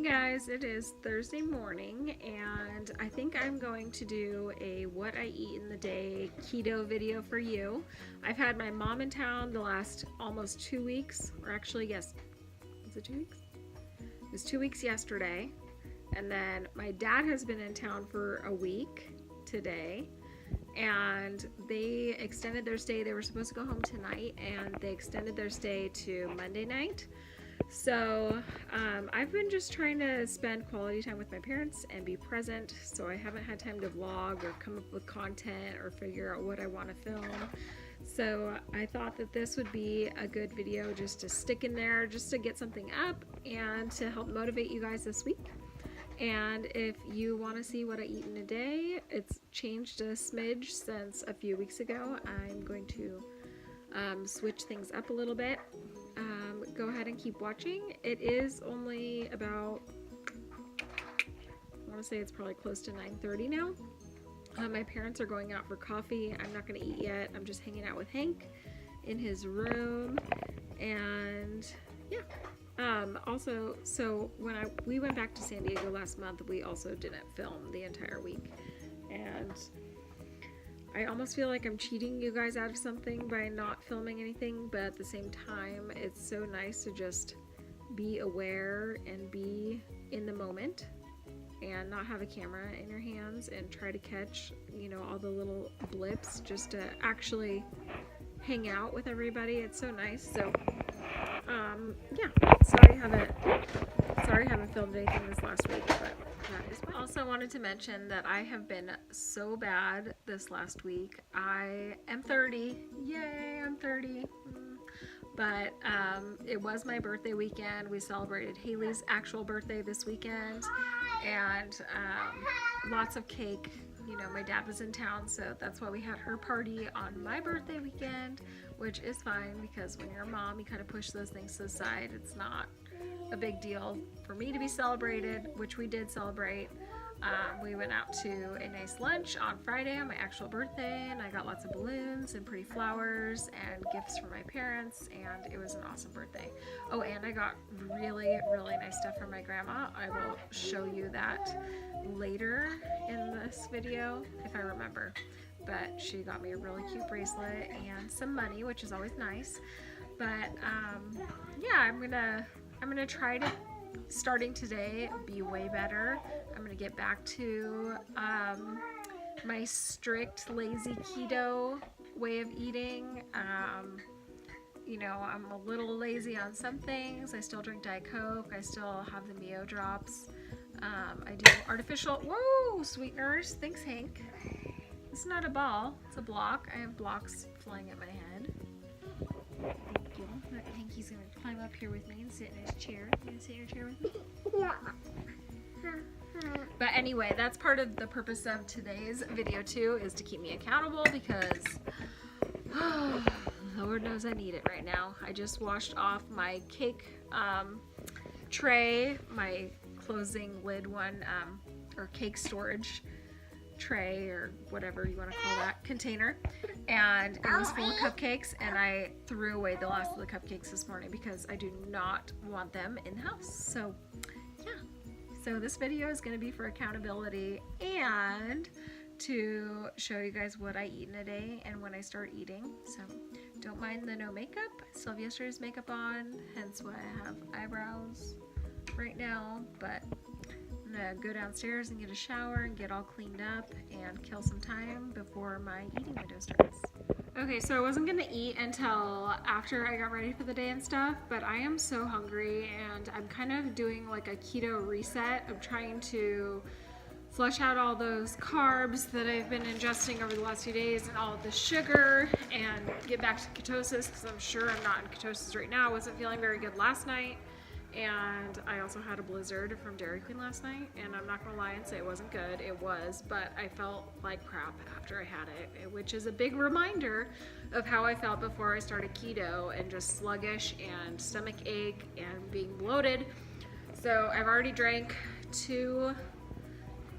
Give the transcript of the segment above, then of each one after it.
Hey guys, it is Thursday morning and I think I'm going to do a what I eat in the day keto video for you. I've had my mom in town the last almost 2 weeks, or actually yes, was it 2 weeks? It was 2 weeks yesterday, and then my dad has been in town for a week today, and they extended their stay. They were supposed to go home tonight and they extended their stay to Monday night. So I've been just trying to spend quality time with my parents and be present, so I haven't had time to vlog or come up with content or figure out what I want to film. So I thought that this would be a good video just to stick in there, just to get something up and to help motivate you guys this week. And if you want to see what I eat in a day, it's changed a smidge since a few weeks ago. I'm going to switch things up a little bit. Go ahead and keep watching. It is only about, I want to say it's probably close to 9:30 now. My parents are going out for coffee. I'm not going to eat yet. I'm just hanging out with Hank in his room. And yeah. Also, so when we went back to San Diego last month, we also didn't film the entire week. And I almost feel like I'm cheating you guys out of something by not filming anything, but at the same time, it's so nice to just be aware and be in the moment and not have a camera in your hands and try to catch, all the little blips just to actually hang out with everybody. It's so nice. So, yeah, sorry I haven't filmed anything this last week, but that is fine. Also wanted to mention that I have been so bad this last week. I am 30. Yay, I'm 30. But it was my birthday weekend. We celebrated Haley's actual birthday this weekend, and lots of cake. My dad was in town, so that's why we had her party on my birthday weekend, which is fine because when you're a mom, you kind of push those things to the side. It's not a big deal for me to be celebrated, which we did celebrate. We went out to a nice lunch on Friday on my actual birthday, and I got lots of balloons and pretty flowers and gifts for my parents, and it was an awesome birthday. Oh, and I got really, really nice stuff from my grandma. I will show you that later in this video if I remember. But she got me a really cute bracelet and some money, which is always nice. But yeah, I'm gonna try to, starting today, be way better. I'm gonna get back to my strict lazy keto way of eating. I'm a little lazy on some things. I still drink Diet Coke. I still have the Mio drops. I do artificial, sweeteners. Thanks, Hank. It's not a ball, it's a block. I have blocks flying at my head. Thank you. I think he's gonna climb up here with me and sit in his chair. You gonna sit in your chair with me? But anyway, that's part of the purpose of today's video too, is to keep me accountable because Lord knows I need it right now. I just washed off my cake tray, my closing lid one, or cake storage tray, or whatever you want to call that, container, and it was full of cupcakes, and I threw away the last of the cupcakes this morning because I do not want them in the house. So yeah, so this video is going to be for accountability and to show you guys what I eat in a day and when I start eating. So don't mind the no makeup. I still have yesterday's makeup on, hence why I have eyebrows right now, but I'm gonna go downstairs and get a shower and get all cleaned up and kill some time before my eating window starts. Okay, so I wasn't gonna eat until after I got ready for the day and stuff, but I am so hungry and I'm kind of doing like a keto reset. I'm trying to flush out all those carbs that I've been ingesting over the last few days and all of the sugar and get back to ketosis, because I'm sure I'm not in ketosis right now. I wasn't feeling very good last night. And I also had a blizzard from Dairy Queen last night, and I'm not gonna lie and say it wasn't good. It was, but I felt like crap after I had it, which is a big reminder of how I felt before I started keto, and just sluggish and stomach ache and being bloated. So I've already drank 2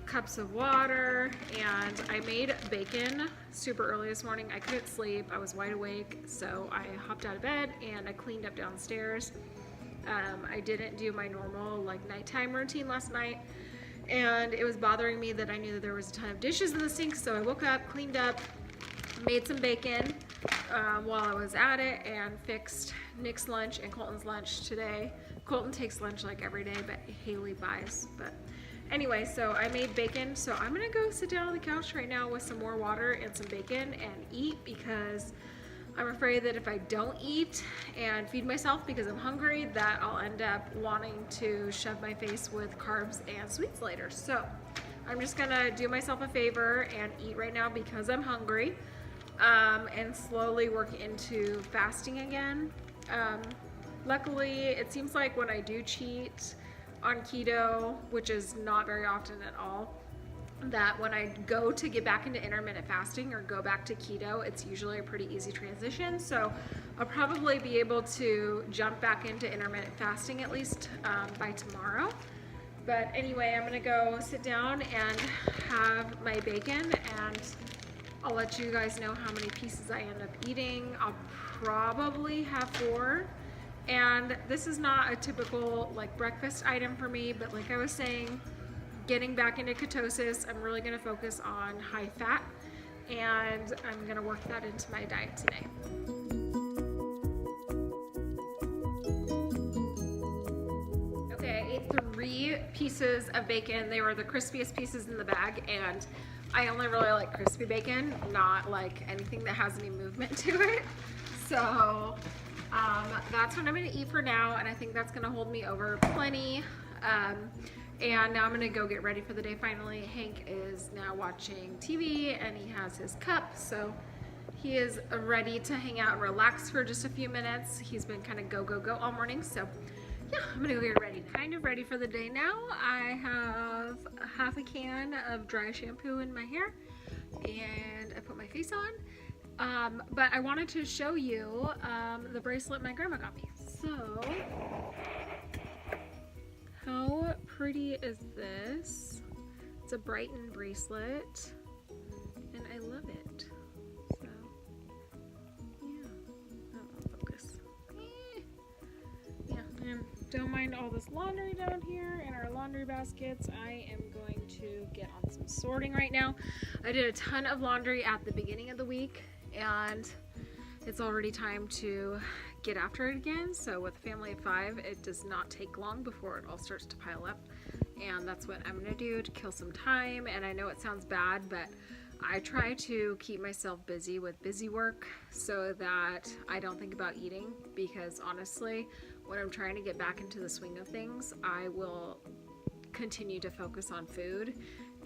cups of water, and I made bacon super early this morning. I couldn't sleep, I was wide awake, so I hopped out of bed and I cleaned up downstairs. I didn't do my normal like nighttime routine last night, and it was bothering me that I knew that there was a ton of dishes in the sink. So I woke up, cleaned up, made some bacon while I was at it, and fixed Nick's lunch and Colton's lunch today. Colton takes lunch like every day, but Haley buys. But anyway, so I made bacon. So I'm gonna go sit down on the couch right now with some more water and some bacon and eat, because I'm afraid that if I don't eat and feed myself because I'm hungry, that I'll end up wanting to shove my face with carbs and sweets later. So I'm just gonna do myself a favor and eat right now because I'm hungry, and slowly work into fasting again. Luckily, it seems like when I do cheat on keto, which is not very often at all, that when I go to get back into intermittent fasting or go back to keto, it's usually a pretty easy transition. So I'll probably be able to jump back into intermittent fasting at least by tomorrow. But anyway, I'm gonna go sit down and have my bacon, and I'll let you guys know how many pieces I end up eating. I'll probably have 4. And this is not a typical like breakfast item for me, but like I was saying, getting back into ketosis, I'm really gonna focus on high fat, and I'm gonna work that into my diet today. Okay, I ate 3 pieces of bacon. They were the crispiest pieces in the bag, and I only really like crispy bacon, not like anything that has any movement to it. So that's what I'm gonna eat for now, and I think that's gonna hold me over plenty. And now I'm gonna go get ready for the day finally. Hank is now watching TV and he has his cup, so he is ready to hang out and relax for just a few minutes. He's been kind of go, go, go all morning, so yeah, I'm gonna go get ready. Kind of ready for the day now. I have half a can of dry shampoo in my hair, and I put my face on. But I wanted to show you the bracelet my grandma got me. So, how pretty is this? It's a Brighton bracelet, and I love it. So, yeah, that'll focus. Yeah, and don't mind all this laundry down here in our laundry baskets. I am going to get on some sorting right now. I did a ton of laundry at the beginning of the week, and it's already time to get after it again. So with a family of 5, it does not take long before it all starts to pile up, and that's what I'm gonna do to kill some time. And I know it sounds bad, but I try to keep myself busy with busy work so that I don't think about eating, because honestly, when I'm trying to get back into the swing of things, I will continue to focus on food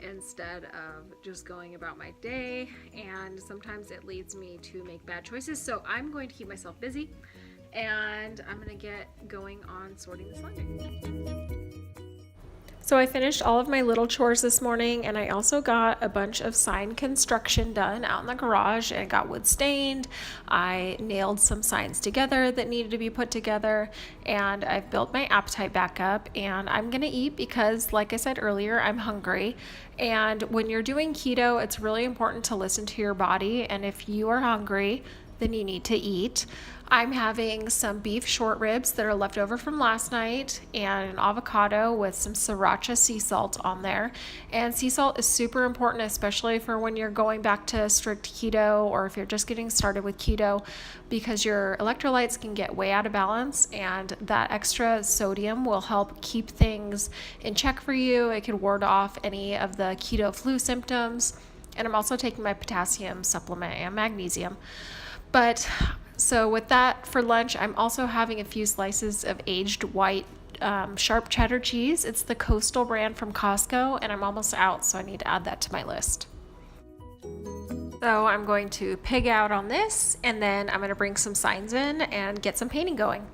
instead of just going about my day, and sometimes it leads me to make bad choices. So I'm going to keep myself busy, and I'm gonna get going on sorting this laundry. So I finished all of my little chores this morning, and I also got a bunch of sign construction done out in the garage, and it got wood stained. I nailed some signs together that needed to be put together, and I've built my appetite back up, and I'm gonna eat because, like I said earlier, I'm hungry. And when you're doing keto, it's really important to listen to your body, and if you are hungry, then you need to eat. I'm having some beef short ribs that are left over from last night, and an avocado with some sriracha sea salt on there. And sea salt is super important, especially for when you're going back to strict keto, or if you're just getting started with keto, because your electrolytes can get way out of balance, and that extra sodium will help keep things in check for you. It can ward off any of the keto flu symptoms. And I'm also taking my potassium supplement and magnesium. But so with that for lunch, I'm also having a few slices of aged white sharp cheddar cheese. It's the Coastal brand from Costco, and I'm almost out, so I need to add that to my list. So I'm going to pig out on this, and then I'm going to bring some signs in and get some painting going.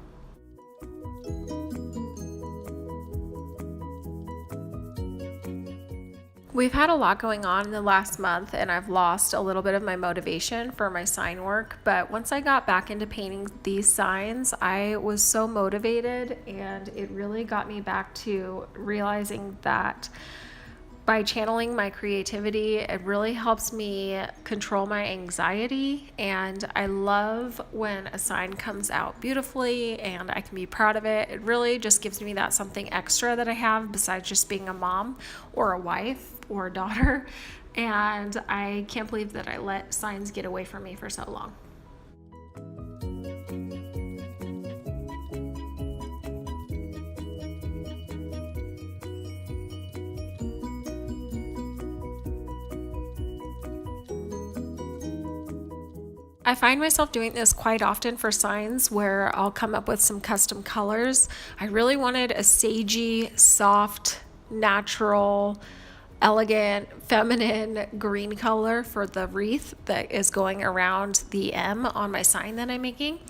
We've had a lot going on in the last month, and I've lost a little bit of my motivation for my sign work, but once I got back into painting these signs, I was so motivated, and it really got me back to realizing that By channeling my creativity, it really helps me control my anxiety. And I love when a sign comes out beautifully and I can be proud of it. It really just gives me that something extra that I have besides just being a mom or a wife or a daughter. And I can't believe that I let signs get away from me for so long. I find myself doing this quite often for signs where I'll come up with some custom colors. I really wanted a sagey, soft, natural, elegant, feminine green color for the wreath that is going around the M on my sign that I'm making.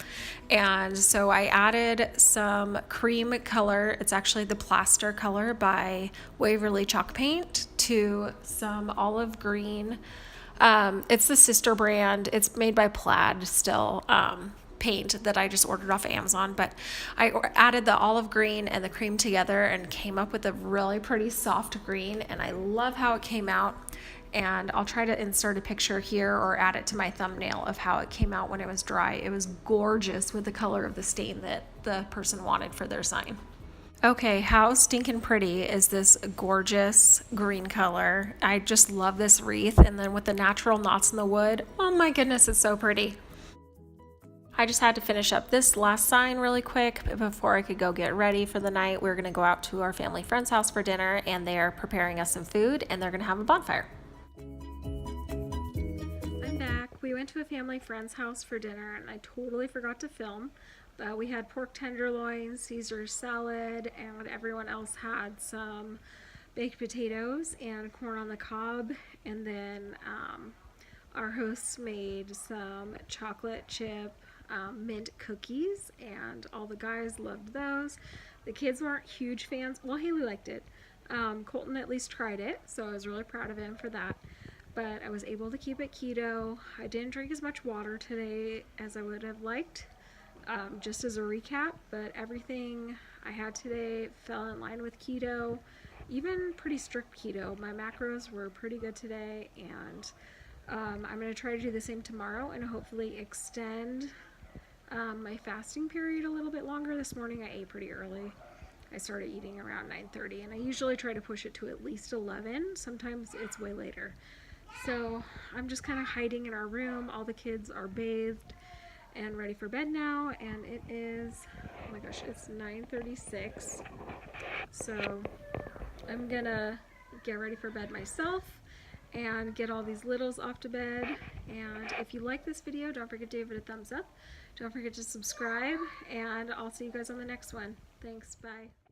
And so I added some cream color. It's actually the plaster color by Waverly Chalk Paint to some olive green. It's the sister brand. It's made by Plaid still. Paint that I just ordered off of Amazon, but I added the olive green and the cream together and came up with a really pretty soft green, and I love how it came out. And I'll try to insert a picture here or add it to my thumbnail of how it came out when it was dry. It was gorgeous with the color of the stain that the person wanted for their sign. Okay, how stinking pretty is this gorgeous green color? I just love this wreath, and then with the natural knots in the wood, oh my goodness, it's so pretty. I just had to finish up this last sign really quick before I could go get ready for the night. We're gonna go out to our family friend's house for dinner, and they are preparing us some food, and they're gonna have a bonfire. I'm back. We went to a family friend's house for dinner, and I totally forgot to film. We had pork tenderloin, Caesar salad, and everyone else had some baked potatoes and corn on the cob. And then our hosts made some chocolate chip mint cookies, and all the guys loved those. The kids weren't huge fans. Well, Haley liked it. Colton at least tried it, so I was really proud of him for that. But I was able to keep it keto. I didn't drink as much water today as I would have liked. Just as a recap, but everything I had today fell in line with keto, even pretty strict keto. My macros were pretty good today, and I'm going to try to do the same tomorrow and hopefully extend my fasting period a little bit longer. This morning I ate pretty early. I started eating around 9:30, and I usually try to push it to at least 11. Sometimes it's way later. So I'm just kind of hiding in our room. All the kids are bathed and ready for bed now, and it is, oh my gosh, it's 9:36. So I'm gonna get ready for bed myself and get all these littles off to bed. And if you like this video, don't forget to give it a thumbs up. Don't forget to subscribe, and I'll see you guys on the next one. Thanks, bye.